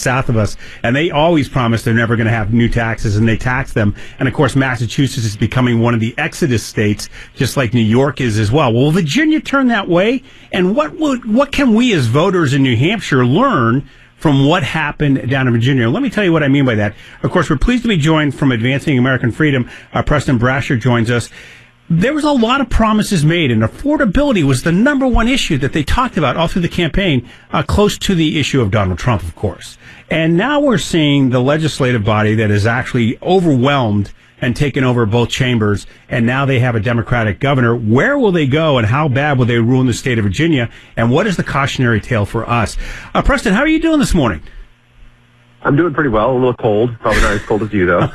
south of us, and they always promise they're never going to have new taxes, and they tax them. And, of course, Massachusetts is becoming one of the exodus states, just like New York is as well. Will Virginia turn that way? And what can we as voters in New Hampshire learn from what happened down in Virginia? Let me tell you what I mean by that. Of course, we're pleased to be joined from Advancing American Freedom. Preston Brasher joins us. There was a lot of promises made, and affordability was the number one issue that they talked about all through the campaign, close to the issue of Donald Trump, of course. And now we're seeing the legislative body that is actually overwhelmed and taken over both chambers, and now they have a Democratic governor. Where will they go, and how bad will they ruin the state of Virginia, and what is the cautionary tale for us? Preston, how are you doing this morning? I'm doing pretty well. A little cold. Probably not as cold as you, though.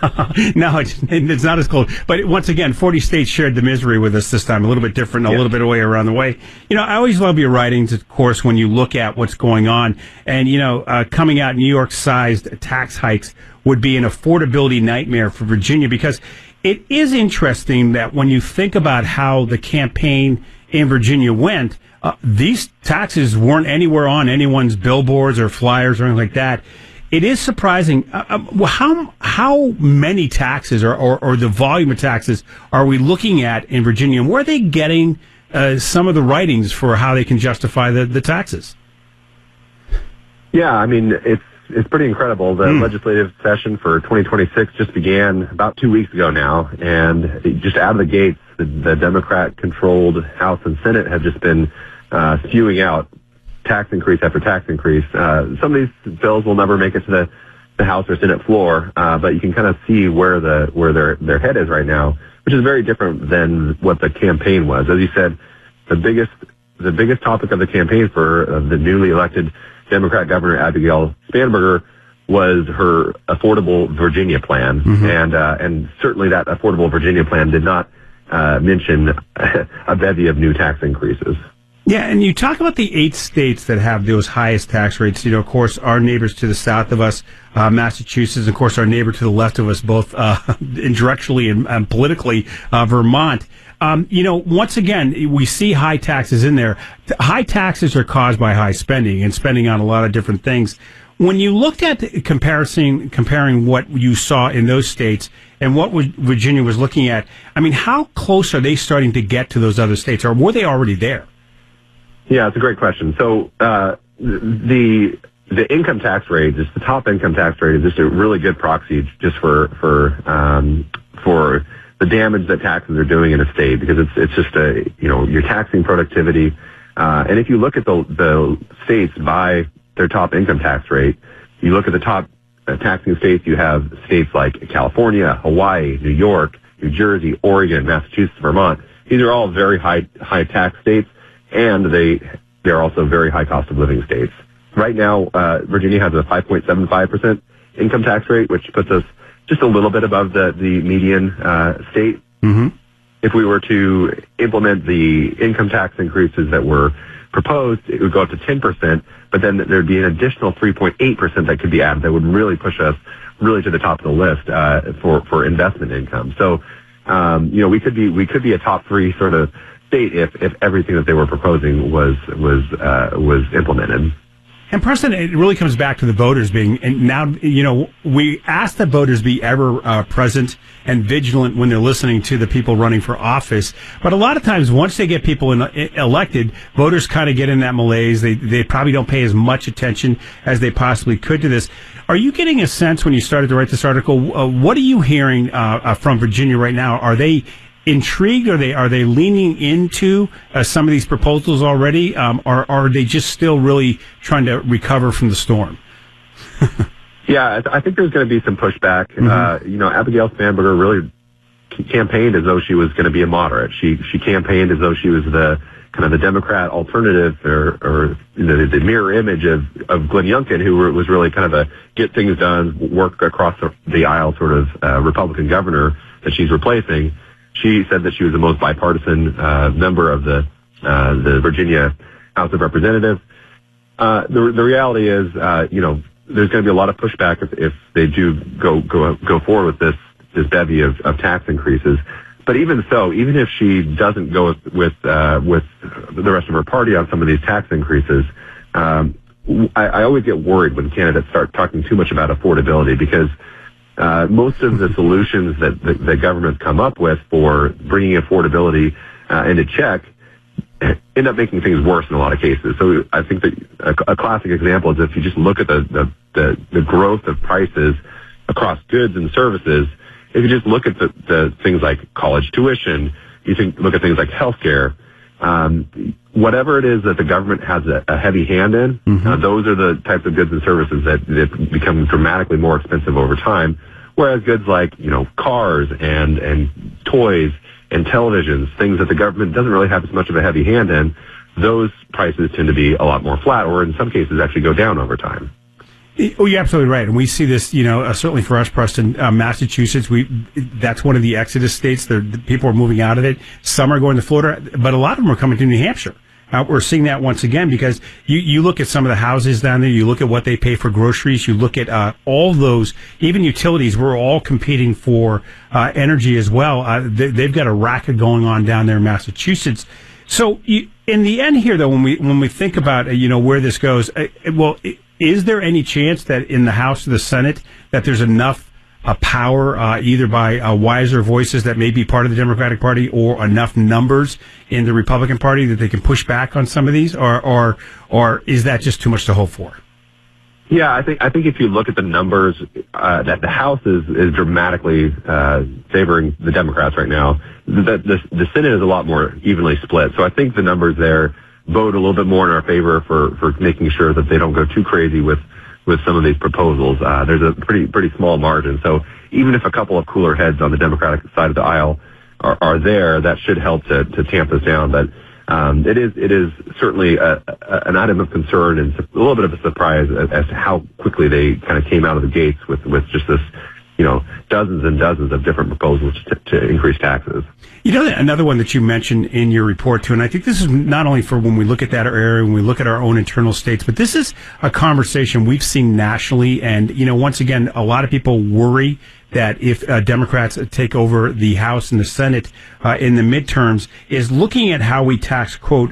No, it's not as cold. But once again, 40 states shared the misery with us this time. A little bit different, a little bit of way around the way. You know, I always love your writings, of course, when you look at what's going on. And, you know, coming out New York-sized tax hikes would be an affordability nightmare for Virginia, because it is interesting that when you think about how the campaign in Virginia went, these taxes weren't anywhere on anyone's billboards or flyers or anything like that. It is surprising. How many taxes or the volume of taxes are we looking at in Virginia? And where are they getting some of the writings for how they can justify the taxes? Yeah, I mean, it's pretty incredible. The legislative session for 2026 just began about 2 weeks ago now, and just out of the gates, the Democrat-controlled House and Senate have just been spewing out tax increase after tax increase. Some of these bills will never make it to the House or Senate floor, but you can kind of see where their head is right now, which is very different than what the campaign was. As you said, the biggest topic of the campaign for the newly elected Democrat Governor Abigail Spanberger was her Affordable Virginia plan, and certainly that Affordable Virginia plan did not mention a bevy of new tax increases. Yeah, and you talk about the 8 states that have those highest tax rates. You know, of course, our neighbors to the south of us, Massachusetts, of course, our neighbor to the left of us, both indirectly and politically, Vermont. You know, once again, we see high taxes in there. High taxes are caused by high spending and spending on a lot of different things. When you looked at comparing what you saw in those states and what Virginia was looking at, I mean, how close are they starting to get to those other states, or were they already there? Yeah, it's a great question. So the income tax rate, just the top income tax rate, is just a really good proxy just for the damage that taxes are doing in a state, because it's just you're taxing productivity. And if you look at the states by their top income tax rate, you look at the top taxing states, you have states like California, Hawaii, New York, New Jersey, Oregon, Massachusetts, Vermont. These are all very high tax states, and they're also very high cost of living states. Right now, Virginia has a 5.75% income tax rate, which puts us just a little bit above the median state. Mm-hmm. If we were to implement the income tax increases that were proposed, it would go up to 10%, but then there'd be an additional 3.8% that could be added that would really push us really to the top of the list for investment income. So, we could be a top 3 sort of state if everything that they were proposing was implemented. And Preston, it really comes back to the voters being, and now, we ask that voters be ever present and vigilant when they're listening to the people running for office. But a lot of times, once they get people elected, voters kind of get in that malaise. They probably don't pay as much attention as they possibly could to this. Are you getting a sense when you started to write this article? What are you hearing from Virginia right now? Are they intrigued? Are they leaning into some of these proposals already? Or are they just still really trying to recover from the storm? Yeah, I think there's going to be some pushback. Mm-hmm. Abigail Spanberger really campaigned as though she was going to be a moderate. She campaigned as though she was the kind of the Democrat alternative, or the mirror image of Glenn Youngkin, who was really kind of a get things done, work across the aisle sort of Republican governor that she's replacing. She said that she was the most bipartisan member of the Virginia House of Representatives. The reality is, there's going to be a lot of pushback if they do go forward with this bevy of tax increases. But even so, even if she doesn't go with the rest of her party on some of these tax increases, I always get worried when candidates start talking too much about affordability, because most of the solutions that the government's come up with for bringing affordability into check end up making things worse in a lot of cases. So I think that a classic example is if you just look at the growth of prices across goods and services. If you just look at the things like college tuition, look at things like healthcare, whatever it is that the government has a heavy hand in, those are the types of goods and services that become dramatically more expensive over time. Whereas goods like, cars and toys and televisions, things that the government doesn't really have as much of a heavy hand in, those prices tend to be a lot more flat, or in some cases actually go down over time. Oh, you're absolutely right. And we see this, certainly for us, Preston, Massachusetts, that's one of the exodus states. The people are moving out of it. Some are going to Florida, but a lot of them are coming to New Hampshire. We're seeing that once again because you look at some of the houses down there, you look at what they pay for groceries, you look at all those, even utilities, we're all competing for energy as well. They've got a racket going on down there in Massachusetts. So in the end here, though, when we think about, where this goes, is there any chance that in the House or the Senate that there's enough power, either by wiser voices that may be part of the Democratic Party or enough numbers in the Republican Party that they can push back on some of these, or is that just too much to hope for? Yeah, I think if you look at the numbers, that the House is dramatically favoring the Democrats right now. The Senate is a lot more evenly split, so I think the numbers there vote a little bit more in our favor for making sure that they don't go too crazy with some of these proposals. There's a pretty small margin. So even if a couple of cooler heads on the Democratic side of the aisle are there, that should help to tamp this down. But it is certainly an item of concern and a little bit of a surprise as to how quickly they kind of came out of the gates with just this, dozens and dozens of different proposals to increase taxes. Another one that you mentioned in your report, too, and I think this is not only for when we look at that area, when we look at our own internal states, but this is a conversation we've seen nationally. And, once again, a lot of people worry that if Democrats take over the House and the Senate in the midterms, is looking at how we tax, quote,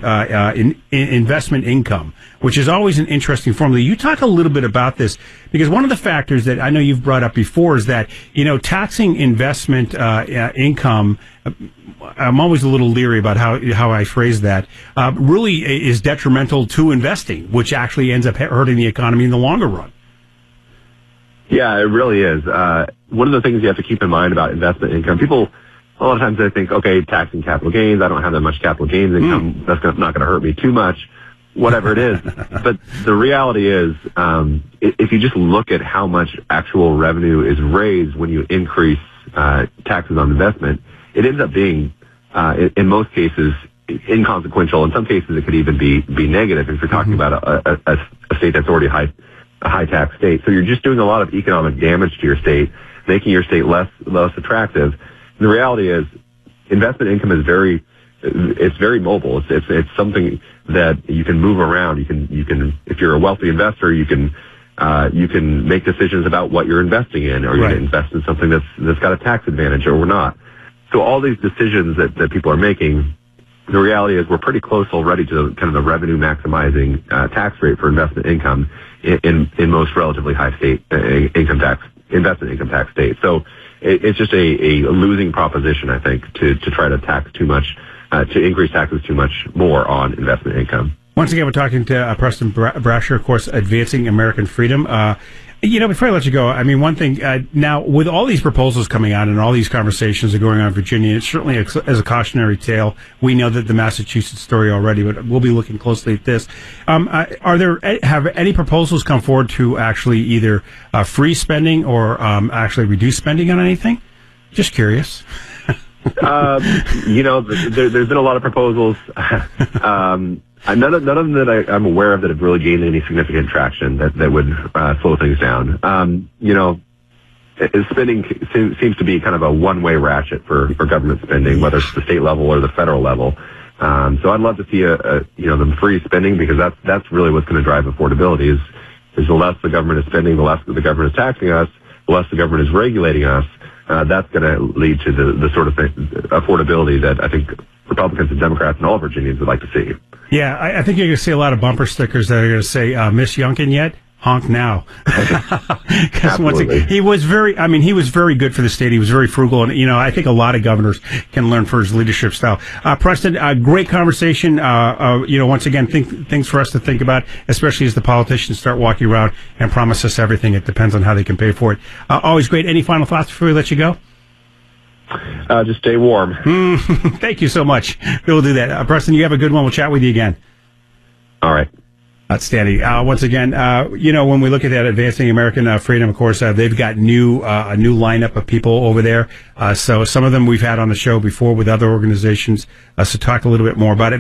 investment income, which is always an interesting formula. You talk a little bit about this, because one of the factors that I know you've brought up before is that, taxing investment income, I'm always a little leery about how I phrase that, really is detrimental to investing, which actually ends up hurting the economy in the longer run. Yeah, it really is. One of the things you have to keep in mind about investment income, people, a lot of times they think, okay, taxing capital gains, I don't have that much capital gains income, that's not going to hurt me too much, whatever it is. But the reality is, if you just look at how much actual revenue is raised when you increase taxes on investment, it ends up being, in most cases, inconsequential. In some cases, it could even be negative if you're talking about a state that's already a high tax state. So you're just doing a lot of economic damage to your state, making your state less attractive. And the reality is, investment income is very mobile. It's something that you can move around. You can if you're a wealthy investor, you can make decisions about what you're investing in. Are you going to invest in something that's got a tax advantage or not? So all these decisions that people are making, the reality is we're pretty close already to kind of the revenue maximizing tax rate for investment income in most relatively high state investment income tax states. So it's just a losing proposition, I think, to try to tax too much, to increase taxes too much more on investment income. Once again, we're talking to Preston Brasher, of course, Advancing American Freedom. Before I let you go, I mean, one thing, now, with all these proposals coming out and all these conversations are going on in Virginia, it's certainly as a cautionary tale. We know that the Massachusetts story already, but we'll be looking closely at this. Have any proposals come forward to actually either freeze spending or actually reduce spending on anything? Just curious. There's been a lot of proposals. None of them that I'm aware of that have really gained any significant traction that would slow things down. Spending seems to be kind of a one-way ratchet for government spending, whether it's the state level or the federal level. So I'd love to see them freeze spending, because that's really what's going to drive affordability. Is the less the government is spending, the less the government is taxing us, the less the government is regulating us, that's going to lead to the sort of affordability that I think Republicans and Democrats and all Virginians would like to see. Yeah, I think you're going to see a lot of bumper stickers that are going to say, Miss Youngkin yet? Honk now. Because once again, he was very good for the state. He was very frugal. And, I think a lot of governors can learn for his leadership style. Preston, great conversation. Once again, things for us to think about, especially as the politicians start walking around and promise us everything. It depends on how they can pay for it. Always great. Any final thoughts before we let you go? Just stay warm. Thank you so much. We'll do that. Preston, you have a good one. We'll chat with you again. All right. Outstanding. Once again, when we look at that Advancing American Freedom, of course, they've got a new lineup of people over there. So some of them we've had on the show before with other organizations. So talk a little bit more about it.